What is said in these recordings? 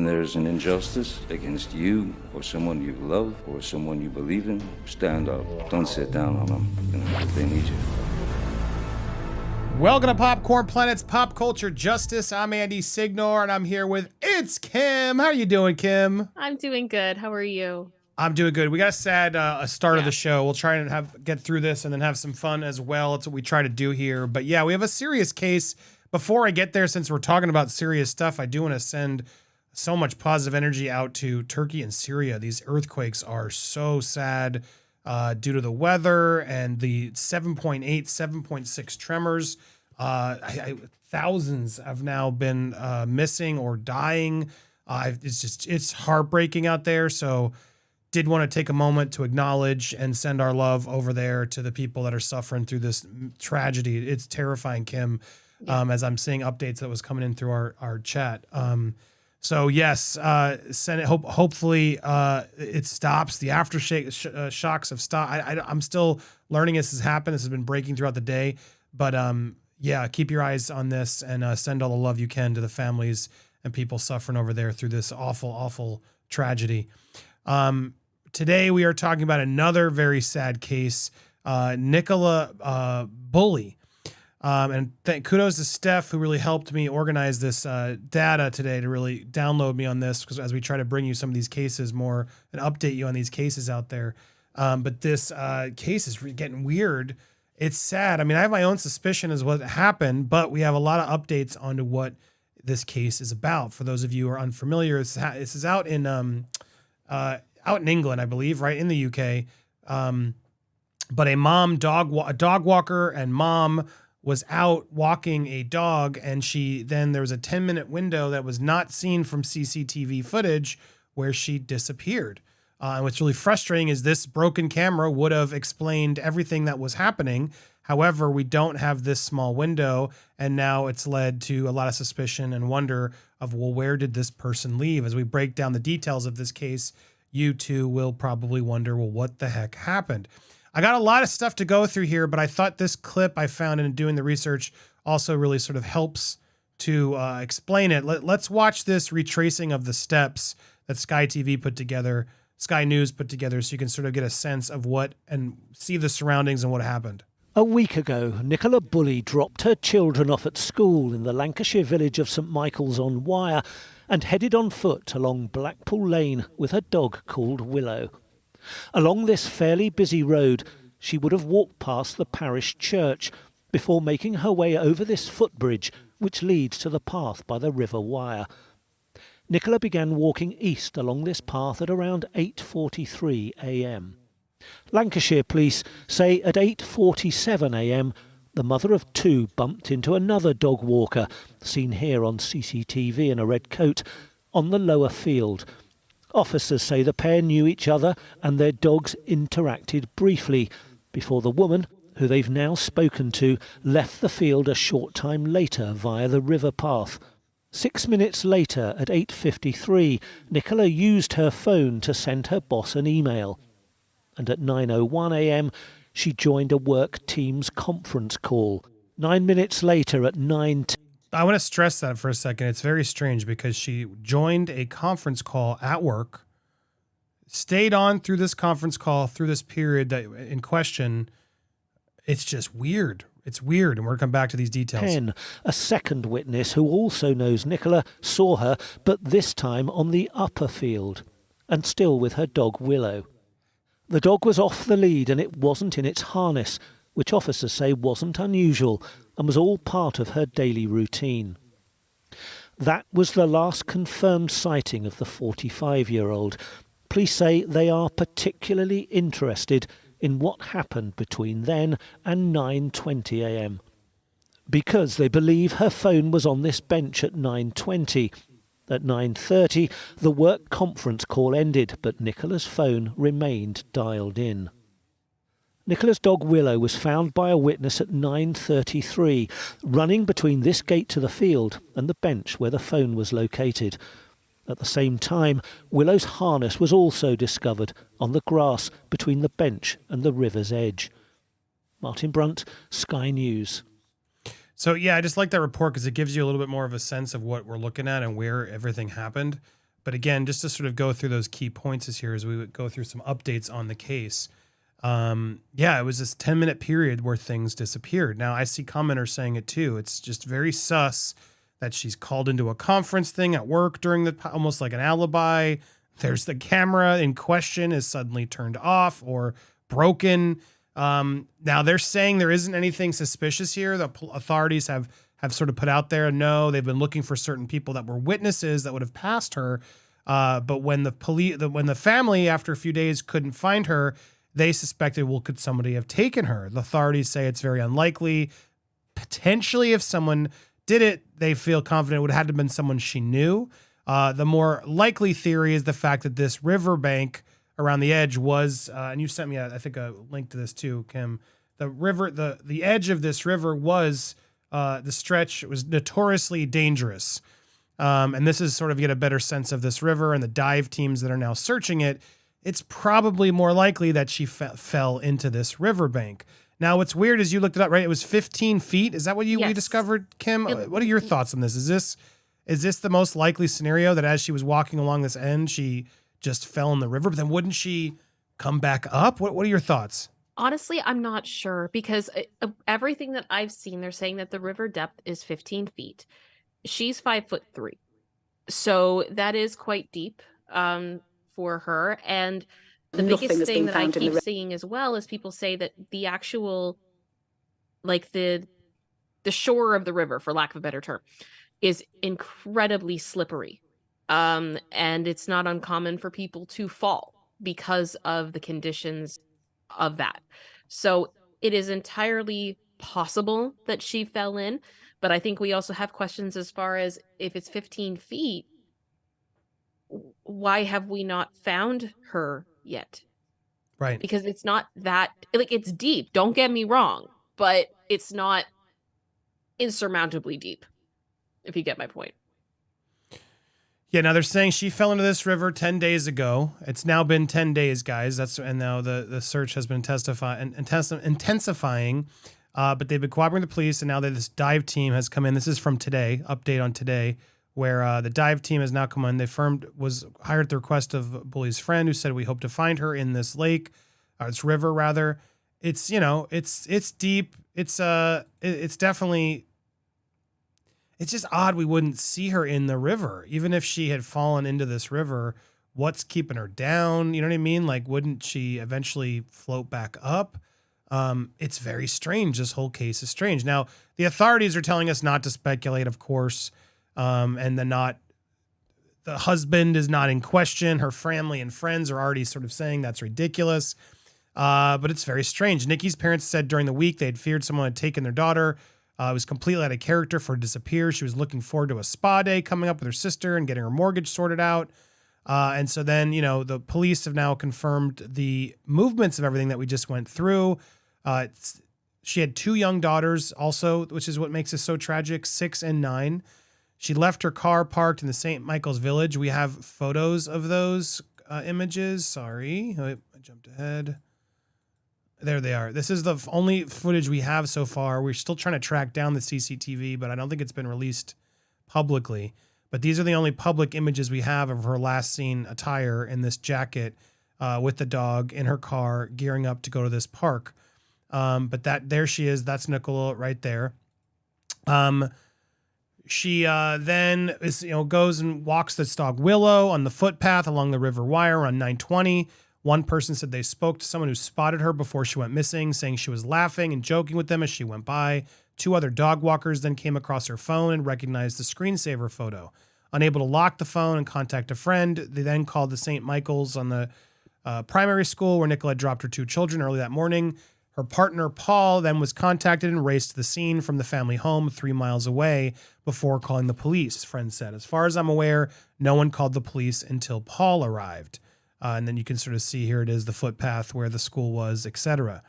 there's an injustice against you or someone you love or someone you believe in, stand up. Don't sit down on them. They need you. Welcome to Popcorn Planet's Pop Culture Justice. I'm Andy Signore, and I'm here with It's Kim. How are you doing, Kim? I'm doing good. How are you? I'm doing good. We got a sad start of the show. We'll try and get through this and then have some fun as well. It's what we try to do here. But yeah, we have a serious case. Before I get there, since we're talking about serious stuff, I do want to send so much positive energy out to Turkey and Syria. These earthquakes are so sad due to the weather and the 7.8, 7.6 tremors. Thousands have now been missing or dying. It's heartbreaking out there. So did want to take a moment to acknowledge and send our love over there to the people that are suffering through this tragedy. It's terrifying, Kim, as I'm seeing updates that was coming in through our chat. So yes, send it. Hopefully it stops. The shocks have stopped. I'm still learning as this has happened. This has been breaking throughout the day, but yeah, keep your eyes on this and send all the love you can to the families and people suffering over there through this awful, awful tragedy. Today we are talking about another very sad case, Nicola Bulley. And kudos to Steph, who really helped me organize this data today to really download me on this, because as we try to bring you some of these cases more and update you on these cases out there. But this case is getting weird. It's sad. I mean, I have my own suspicion as what happened, but we have a lot of updates onto what this case is about. For those of you who are unfamiliar, this is out in England, I believe, right in the UK. But a dog walker and mom was out walking a dog, and there was a 10-minute window that was not seen from CCTV footage where she disappeared. And what's really frustrating is this broken camera would have explained everything that was happening. However, we don't have this small window, and now it's led to a lot of suspicion and wonder of, well, where did this person leave? As we break down the details of this case, you too will probably wonder, well, what the heck happened? I got a lot of stuff to go through here, but I thought this clip I found in doing the research also really sort of helps to explain it. Let's watch this retracing of the steps that Sky News put together, so you can sort of get a sense of what and see the surroundings and what happened. A week ago, Nicola Bulley dropped her children off at school in the Lancashire village of St Michael's on Wyre and headed on foot along Blackpool Lane with her dog called Willow. Along this fairly busy road, she would have walked past the parish church before making her way over this footbridge which leads to the path by the River Wyre. Nicola began walking east along this path at around 8:43 a.m. Lancashire police say at 8:47 a.m. the mother of two bumped into another dog walker, seen here on CCTV in a red coat, on the lower field. Officers say the pair knew each other and their dogs interacted briefly before the woman, who they've now spoken to, left the field a short time later via the river path. 6 minutes later, at 8:53, Nicola used her phone to send her boss an email. And at 9:01 a.m, she joined a work Teams conference call. 9 minutes later, at 9:10... I want to stress that for a second. It's very strange because she joined a conference call at work, stayed on through this conference call, through this period that in question. It's just weird. It's weird, and we're going to come back to these details. 10. A second witness who also knows Nicola saw her, but this time on the upper field, and still with her dog Willow. The dog was off the lead and it wasn't in its harness, which officers say wasn't unusual and was all part of her daily routine. That was the last confirmed sighting of the 45-year-old. Police say they are particularly interested in what happened between then and 9:20 a.m. because they believe her phone was on this bench at 9:20. At 9:30, the work conference call ended, but Nicola's phone remained dialed in. Nicola's dog Willow was found by a witness at 9:33, running between this gate to the field and the bench where the phone was located. At the same time, Willow's harness was also discovered on the grass between the bench and the river's edge. Martin Brunt, Sky News. So, yeah, I just like that report because it gives you a little bit more of a sense of what we're looking at and where everything happened. But again, just to sort of go through those key points here as we would go through some updates on the case. It was this 10-minute period where things disappeared. Now I see commenters saying it too. It's just very sus that she's called into a conference thing at work during almost like an alibi. There's the camera in question is suddenly turned off or broken. Now they're saying there isn't anything suspicious here. The authorities have sort of put out there, no, they've been looking for certain people that were witnesses that would have passed her. But when the family after a few days couldn't find her, they suspected, well, could somebody have taken her? The authorities say it's very unlikely. Potentially, if someone did it, they feel confident it would have had to have been someone she knew. The more likely theory is the fact that this riverbank around the edge was, and you sent me, I think, a link to this too, Kim. The edge of this river was the stretch. It was notoriously dangerous. And this is sort of get a better sense of this river and the dive teams that are now searching it. It's probably more likely that she fell into this riverbank. Now, what's weird is you looked it up, right? It was 15 feet. Is that what we discovered, Kim? What are your thoughts on this? Is this the most likely scenario that as she was walking along this end, she just fell in the river? But then wouldn't she come back up? What are your thoughts? Honestly, I'm not sure because everything that I've seen, they're saying that the river depth is 15 feet. She's 5'3", so that is quite deep for her. And the biggest thing that I keep seeing as well is people say that the actual, like the shore of the river, for lack of a better term, is incredibly slippery. And it's not uncommon for people to fall because of the conditions of that. So it is entirely possible that she fell in, but I think we also have questions as far as if it's 15 feet, why have we not found her yet? Right. Because it's not that, like, it's deep, don't get me wrong, but it's not insurmountably deep, if you get my point. Yeah, now they're saying she fell into this river 10 days ago. It's now been 10 days, guys. And now the search has been intensifying. But they've been cooperating with the police, and now that this dive team has come in. This is from today, update on today, where the dive team has now come in. They was hired at the request of Bulley's friend, who said, we hope to find her in this lake, this river rather. It's, it's deep. It's definitely, it's just odd we wouldn't see her in the river. Even if she had fallen into this river, what's keeping her down? You know what I mean? Like, wouldn't she eventually float back up? It's very strange. This whole case is strange. Now, the authorities are telling us not to speculate, of course, and the husband is not in question. Her family and friends are already sort of saying that's ridiculous. But it's very strange. Nikki's parents said during the week they had feared someone had taken their daughter. It was completely out of character for her to disappear. She was looking forward to a spa day coming up with her sister and getting her mortgage sorted out. And so then, the police have now confirmed the movements of everything that we just went through. She had 2 young daughters also, which is what makes this so tragic, 6 and 9. She left her car parked in the St. Michael's Village. We have photos of those images. Sorry, I jumped ahead. There they are. This is the only footage we have so far. We're still trying to track down the CCTV, but I don't think it's been released publicly. But these are the only public images we have of her last seen attire in this jacket with the dog in her car, gearing up to go to this park. But there she is. That's Nicola right there. She then is, goes and walks this dog Willow on the footpath along the river wire on 920. One person said they spoke to someone who spotted her before she went missing, saying she was laughing and joking with them as she went by. 2 other dog walkers then came across her phone and recognized the screensaver photo. Unable to lock the phone and contact a friend, they then called the St. Michael's on the primary school where Nicola dropped her 2 children early that morning. Her partner, Paul, then was contacted and raced to the scene from the family home 3 miles away before calling the police, friends said. As far as I'm aware, no one called the police until Paul arrived. And then you can sort of see here it is the footpath where the school was, etc.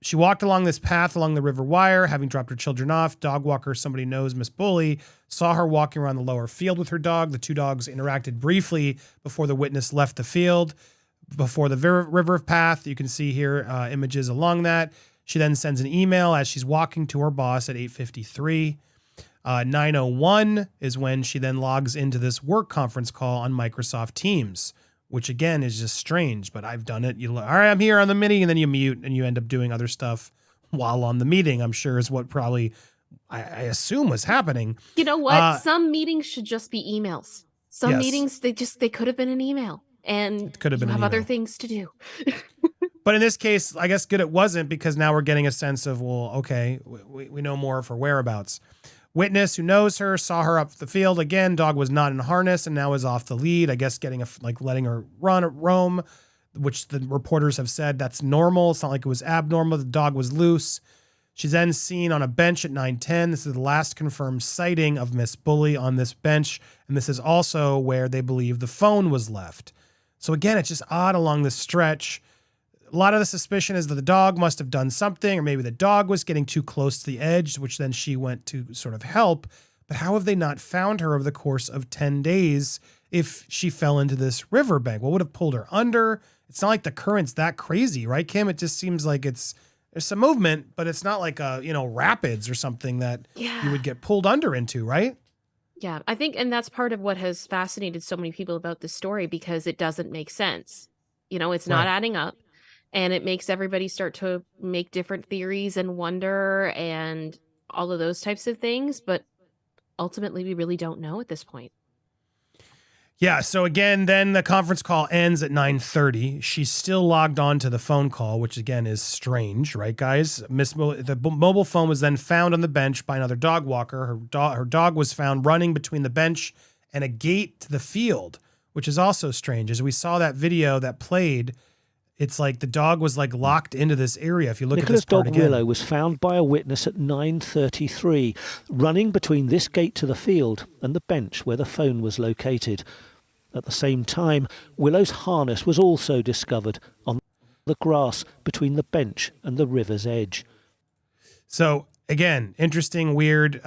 She walked along this path along the river wire, having dropped her children off. Dog walker, somebody knows Miss Bulley, saw her walking around the lower field with her dog. The 2 dogs interacted briefly before the witness left the field. Before the river path, you can see here images along that. She then sends an email as she's walking to her boss at 8:53. 9:01 is when she then logs into this work conference call on Microsoft Teams, which again is just strange, but I've done it. All right, I'm here on the meeting, and then you mute and you end up doing other stuff while on the meeting, I'm sure is what probably I assume was happening. You know what? Some meetings should just be emails. Some Yes. meetings, they could have been an email, and It could have been you an have other email. things to do. But in this case, I guess good it wasn't, because now we're getting a sense of, well, okay, we know more of her whereabouts. Witness who knows her saw her up the field again. Dog was not in harness and now is off the lead. I guess letting her roam, which the reporters have said that's normal. It's not like it was abnormal. The dog was loose. She's then seen on a bench at 9:10. This is the last confirmed sighting of Miss Bulley on this bench, and this is also where they believe the phone was left. So again, it's just odd along the stretch. A lot of the suspicion is that the dog must have done something, or maybe the dog was getting too close to the edge, which then she went to sort of help. But how have they not found her over the course of 10 days if she fell into this riverbank? What would have pulled her under? It's not like the current's that crazy, right, Kim? It just seems like there's some movement, but it's not like rapids or something that you would get pulled under into, right? Yeah, I think, and that's part of what has fascinated so many people about this story, because it doesn't make sense. It's not adding up. And it makes everybody start to make different theories and wonder and all of those types of things. But ultimately, we really don't know at this point. Yeah. So again, then the conference call ends at 9:30. She's still logged on to the phone call, which again is strange, right, guys? The mobile phone was then found on the bench by another dog walker. Her dog was found running between the bench and a gate to the field, which is also strange. As we saw that video that played, it's like the dog was like locked into this area. If you look Nicola's at this part dog again. Willow was found by a witness at 9:33, running between this gate to the field and the bench where the phone was located. At the same time, Willow's harness was also discovered on the grass between the bench and the river's edge. So again, interesting, weird.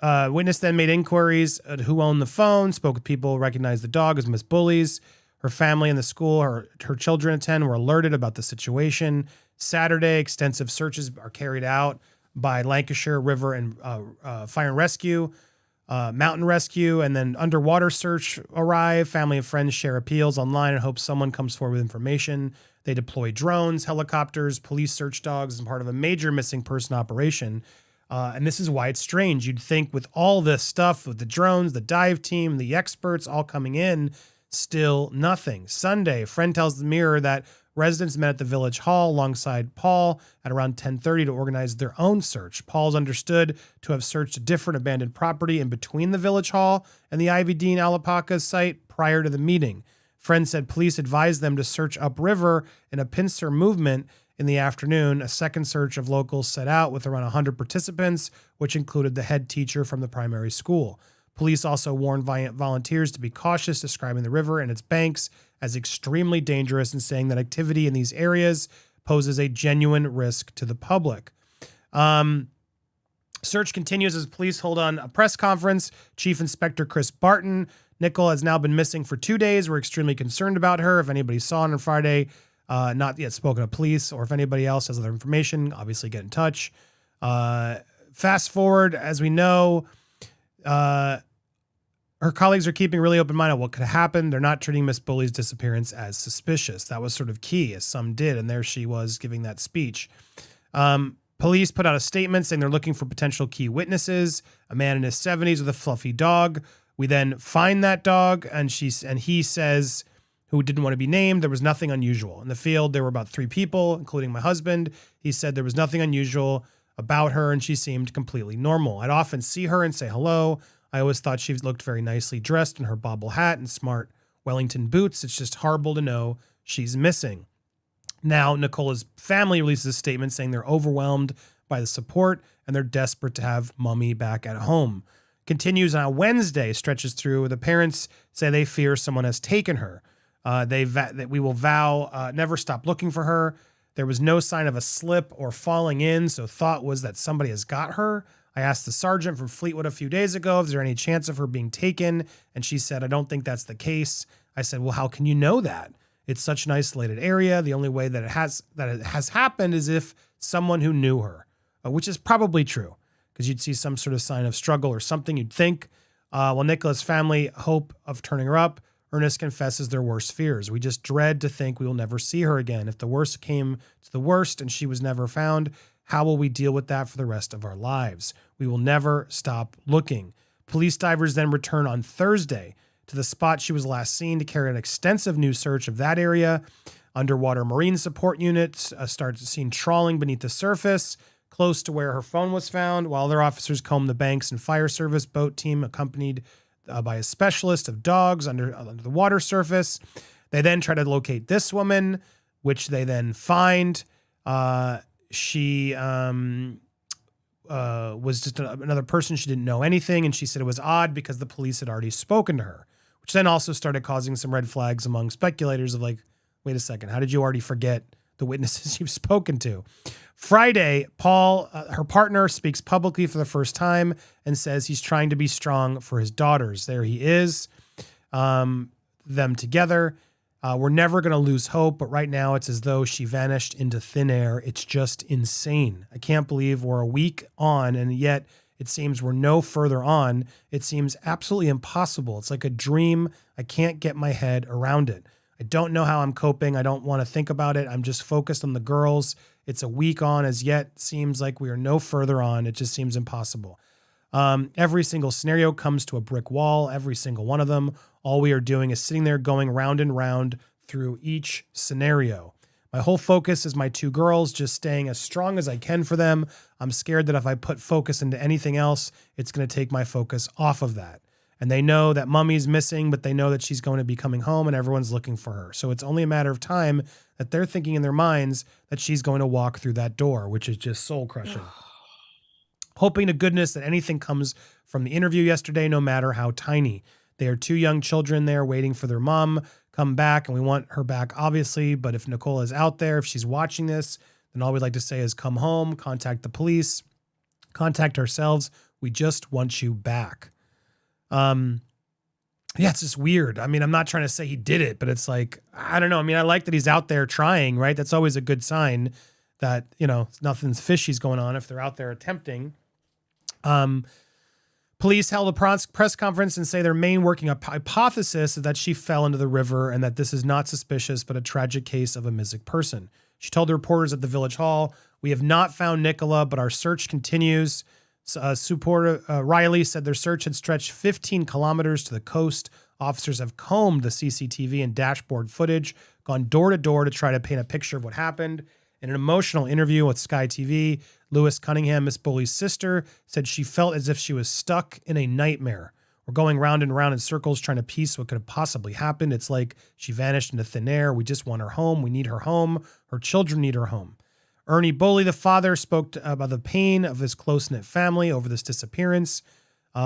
Witness then made inquiries at who owned the phone, spoke with people, recognized the dog as Miss Bulley's. Her family and the school her children attend were alerted about the situation. Saturday, extensive searches are carried out by Lancashire River and Fire and Rescue, Mountain Rescue, and then underwater search arrive. Family and friends share appeals online and hope someone comes forward with information. They deploy drones, helicopters, police search dogs as part of a major missing person operation. And this is why it's strange. You'd think with all this stuff, with the drones, the dive team, the experts all coming in, still nothing. Sunday, a friend tells the Mirror that residents met at the village hall alongside Paul at around 10:30 to organize their own search. Paul's understood to have searched a different abandoned property in between the village hall and the Ivy Dean Alpaca site prior to the meeting. Friend said police advised them to search upriver in a pincer movement in the afternoon. A second search of locals set out with around 100 participants, which included the head teacher from the primary school. Police also warned volunteers to be cautious, describing the river and its banks as extremely dangerous and saying that activity in these areas poses a genuine risk to the public. Search continues as police hold on a press conference. Chief Inspector Chris Barton. Nicola has now been missing for 2 days. We're extremely concerned about her. If anybody saw her on Friday, not yet spoken to police, or if anybody else has other information, obviously get in touch. Fast forward, as we know, her colleagues are keeping really open mind on what could happen. They're not treating Miss Bulley's disappearance as suspicious. That was sort of key, as some did, and there she was giving that speech. Police put out a statement saying they're looking for potential key witnesses, a man in his 70s with a fluffy dog. We then find that dog, and he says, who didn't want to be named, there was nothing unusual. In the field, there were about 3 people, including my husband. He said there was nothing unusual about her, and she seemed completely normal. I'd often see her and say hello. I always thought she looked very nicely dressed in her bobble hat and smart Wellington boots. It's just horrible to know she's missing. Now, Nicola's family releases a statement saying they're overwhelmed by the support and they're desperate to have Mummy back at home. Continues on Wednesday, stretches through. The parents say they fear someone has taken her. That we will vow never stop looking for her. There was no sign of a slip or falling in, so thought was that somebody has got her. I asked the sergeant from Fleetwood a few days ago if there any chance of her being taken, and she said, I don't think that's the case. I said, well, how can you know that? It's such an isolated area. The only way that it has happened is if someone who knew her, which is probably true. because you'd see some sort of sign of struggle or something, you'd think. While Nicola's family hope of turning her up, Ernest confesses their worst fears. We just dread to think we will never see her again. If the worst came to the worst and she was never found, how will we deal with that for the rest of our lives? We will never stop looking. Police divers then return on Thursday to the spot she was last seen to carry an extensive new search of that area. Underwater marine support units start seen trawling beneath the surface, close to where her phone was found, while other officers comb the banks and fire service boat team accompanied by a specialist of dogs under the water surface. They then try to locate this woman, which they then find. She was just another person. She didn't know anything, and she said it was odd because the police had already spoken to her, which then also started causing some red flags among speculators of like, wait a second, how did you already forget the witnesses you've spoken to? Friday, Paul, her partner, speaks publicly for the first time and says he's trying to be strong for his daughters. There he is, them together. We're never going to lose hope, but right now it's as though she vanished into thin air. It's just insane. I can't believe we're a week on, and yet it seems we're no further on. It seems absolutely impossible. It's like a dream. I can't get my head around it. I don't know how I'm coping. I don't want to think about it. I'm just focused on the girls. It's a week on, as yet seems like we are no further on. It just seems impossible. Every single scenario comes to a brick wall, every single one of them. All we are doing is sitting there going round and round through each scenario. My whole focus is my two girls, just staying as strong as I can for them. I'm scared that if I put focus into anything else, it's going to take my focus off of that. And they know that mommy's missing, but they know that she's going to be coming home and everyone's looking for her. So it's only a matter of time that they're thinking in their minds that she's going to walk through that door, which is just soul crushing. Hoping to goodness that anything comes from the interview yesterday, no matter how tiny. They are two young children there waiting for their mom come back, and we want her back, obviously. But if Nicola is out there, if she's watching this, then all we'd like to say is come home, contact the police, contact ourselves. We just want you back. Yeah, it's just weird. I mean, I'm not trying to say he did it, but it's like, I don't know. I mean, I like that he's out there trying, right? That's always a good sign that, you know, nothing's fishy's going on if they're out there attempting. Police held a press conference and say their main working hypothesis is that she fell into the river and that this is not suspicious, but a tragic case of a missing person. She told the reporters at the Village Hall, "We have not found Nicola, but our search continues." Riley said their search had stretched 15 kilometers to the coast. Officers have combed the CCTV and dashboard footage, gone door to door to try to paint a picture of what happened. In an emotional interview with Sky TV, Lewis Cunningham, Miss Bulley's sister, said she felt as if she was stuck in a nightmare. We're going round and round in circles trying to piece what could have possibly happened. It's like she vanished into thin air. We just want her home. We need her home. Her children need her home. Ernie Bulley, the father, spoke about the pain of his close-knit family over this disappearance.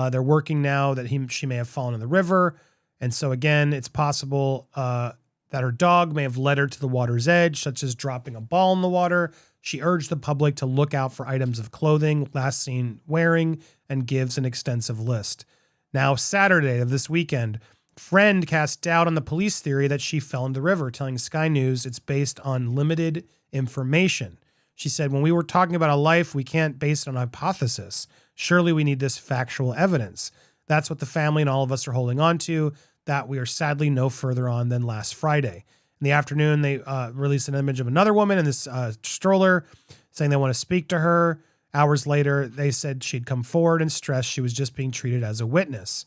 They're working now that she may have fallen in the river. And so, again, it's possible that her dog may have led her to the water's edge, such as dropping a ball in the water. She urged the public to look out for items of clothing last seen wearing and gives an extensive list. Now, Saturday of this weekend, friend cast doubt on the police theory that she fell in the river, telling Sky News it's based on limited information. She said, when we were talking about a life, we can't base it on a hypothesis. Surely we need this factual evidence. That's what the family and all of us are holding on to, that we are sadly no further on than last Friday. In the afternoon, they released an image of another woman in this stroller saying they want to speak to her. Hours later, they said she'd come forward and stressed she was just being treated as a witness.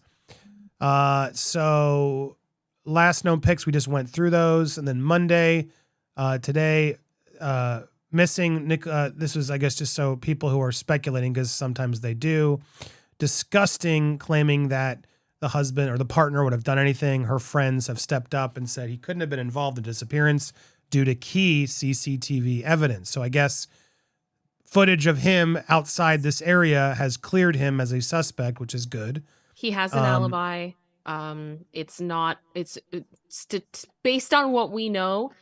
So last known pics, we just went through those. And then Monday, today, missing Nick. This was, I guess, just so people who are speculating, because sometimes they do, disgusting, claiming that the husband or the partner would have done anything. Her friends have stepped up and said he couldn't have been involved in disappearance due to key CCTV evidence. So I guess footage of him outside this area has cleared him as a suspect, which is good. He has an alibi. It's based on what we know.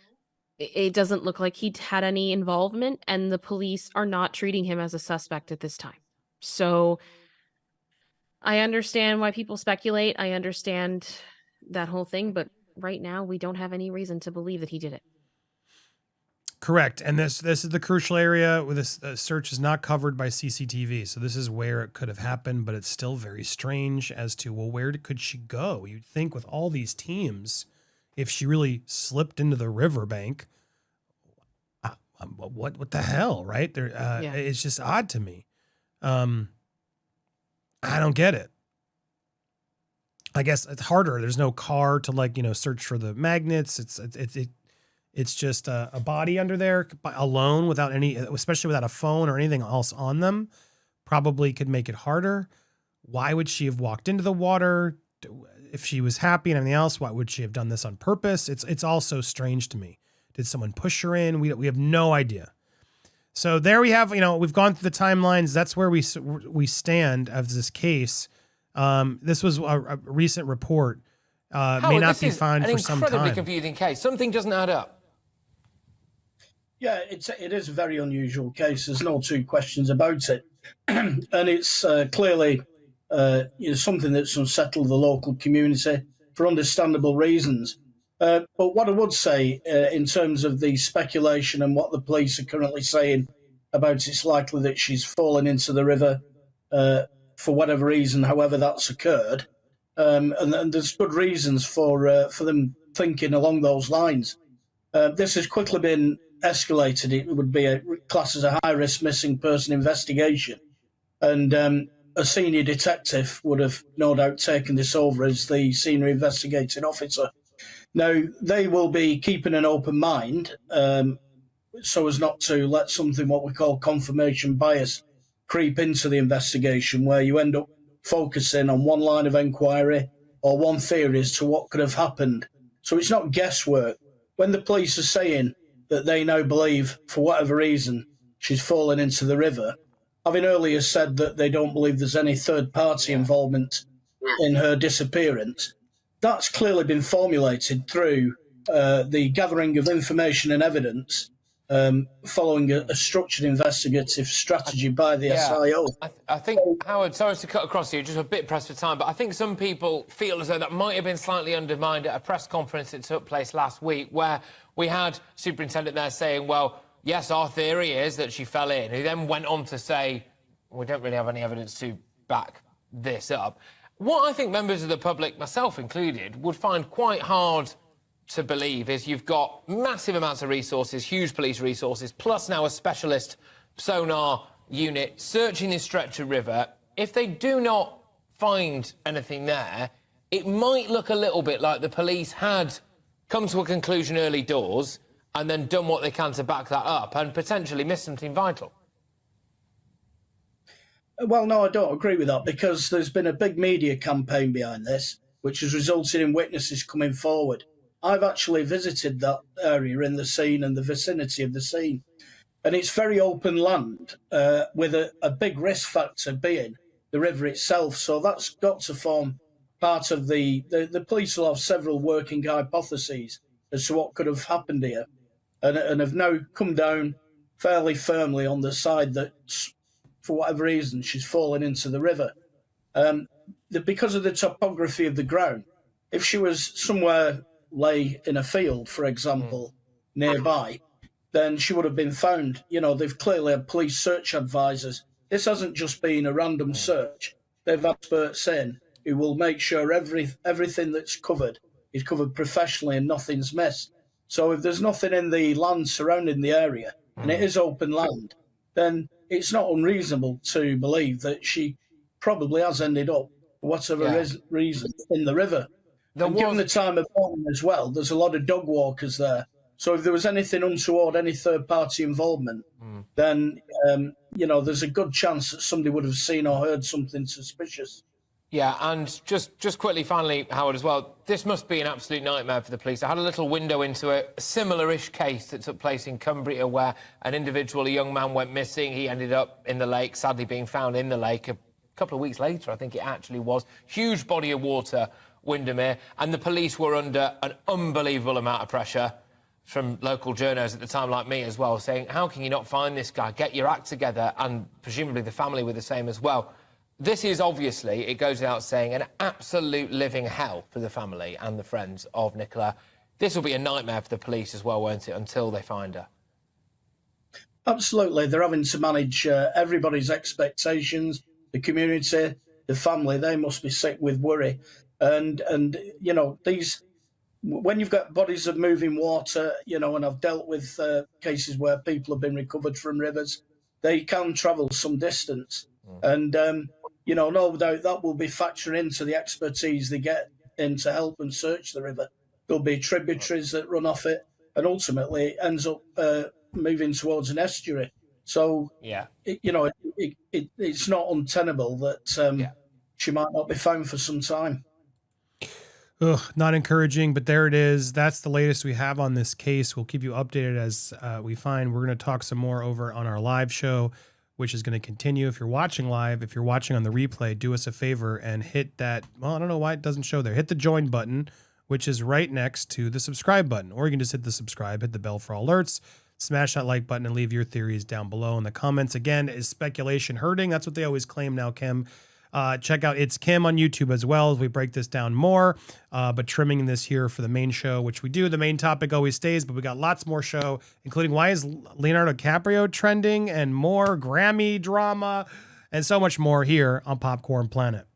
It doesn't look like he had any involvement, and the police are not treating him as a suspect at this time. So I understand why people speculate. I understand that whole thing, but right now we don't have any reason to believe that he did it. Correct. And this is the crucial area where this search is not covered by CCTV. So this is where it could have happened, but it's still very strange as to, well, where could she go? You'd think with all these teams, if she really slipped into the riverbank, what the hell, right? It's just odd to me. I don't get it. I guess it's harder. There's no car to search for the magnets. It's just a body under there alone without especially without a phone or anything else on them, probably could make it harder. Why would she have walked into the water? If she was happy and everything else, why would she have done this on purpose? It's all so strange to me. Did someone push her in? We have no idea. So there we have, we've gone through the timelines. That's where we stand of this case. This was a recent report. May not be found for some time. An incredibly confusing case. Something doesn't add up. Yeah, it is a very unusual case. There's no two questions about it. And it's clearly something that's unsettled the local community for understandable reasons. But what I would say in terms of the speculation and what the police are currently saying about it's likely that she's fallen into the river for whatever reason, however that's occurred, and there's good reasons for them thinking along those lines. This has quickly been escalated. It would be classed as a high-risk missing person investigation, and a senior detective would have no doubt taken this over as the senior investigating officer. Now, they will be keeping an open mind so as not to let something what we call confirmation bias creep into the investigation, where you end up focusing on one line of inquiry or one theory as to what could have happened. So it's not guesswork. When the police are saying that they now believe, for whatever reason, she's fallen into the river, having earlier said that they don't believe there's any third-party involvement in her disappearance, that's clearly been formulated through the gathering of information and evidence following a structured investigative strategy by the SIO. I think, Howard, sorry to cut across you, just a bit pressed for time, but I think some people feel as though that might have been slightly undermined at a press conference that took place last week, where we had Superintendent there saying, well, yes, our theory is that she fell in. He then went on to say, we don't really have any evidence to back this up. What I think members of the public, myself included, would find quite hard to believe is you've got massive amounts of resources, huge police resources, plus now a specialist sonar unit searching this stretch of river. If they do not find anything there, it might look a little bit like the police had come to a conclusion early doors and then done what they can to back that up and potentially miss something vital. Well, no, I don't agree with that, because there's been a big media campaign behind this, which has resulted in witnesses coming forward. I've actually visited that area in the scene and the vicinity of the scene, and it's very open land with a big risk factor being the river itself. So that's got to form part of the police will have several working hypotheses as to what could have happened here, and have now come down fairly firmly on the side that, for whatever reason, she's fallen into the river. Because of the topography of the ground, if she was somewhere, lay in a field, for example, nearby, then she would have been found. They've clearly had police search advisors. This hasn't just been a random search. They've had experts in who will make sure everything that's covered is covered professionally and nothing's missed. So if there's nothing in the land surrounding the area, and it is open land, then it's not unreasonable to believe that she probably has ended up, for whatever reason, in the river. And given the time of morning as well, there's a lot of dog walkers there. So if there was anything untoward, any third-party involvement, then, there's a good chance that somebody would have seen or heard something suspicious. Yeah, and just quickly, finally, Howard, as well, this must be an absolute nightmare for the police. I had a little window into a similar-ish case that took place in Cumbria, where an individual, a young man, went missing. He ended up in the lake, sadly being found in the lake a couple of weeks later, I think it actually was. Huge body of water, Windermere, and the police were under an unbelievable amount of pressure from local journos at the time, like me as well, saying, how can you not find this guy? Get your act together. And presumably the family were the same as well. This is obviously, it goes without saying, an absolute living hell for the family and the friends of Nicola. This will be a nightmare for the police as well, won't it, until they find her? Absolutely. They're having to manage everybody's expectations, the community, the family. They must be sick with worry. And you know, when you've got bodies of moving water, you know, and I've dealt with cases where people have been recovered from rivers, they can travel some distance. And, you know, no doubt that will be factoring into the expertise they get in to help and search the river. There'll be tributaries that run off it, and ultimately it ends up moving towards an estuary. So, you know, it's not untenable that she might not be found for some time. Ugh, not encouraging, but there it is. That's the latest we have on this case. We'll keep you updated as we find. We're going to talk some more over on our live show, which is going to continue. If you're watching live, if you're watching on the replay, do us a favor and hit that. Well, I don't know why it doesn't show there. Hit the join button, which is right next to the subscribe button. Or you can just hit the subscribe, hit the bell for alerts, smash that like button, and leave your theories down below in the comments. Again, is speculation hurting? That's what they always claim now, Kim. Check out It's Kim on YouTube as well as we break this down more, but trimming this here for the main show, which we do. The main topic always stays, but we got lots more show, including why is Leonardo DiCaprio trending and more Grammy drama and so much more here on Popcorn Planet.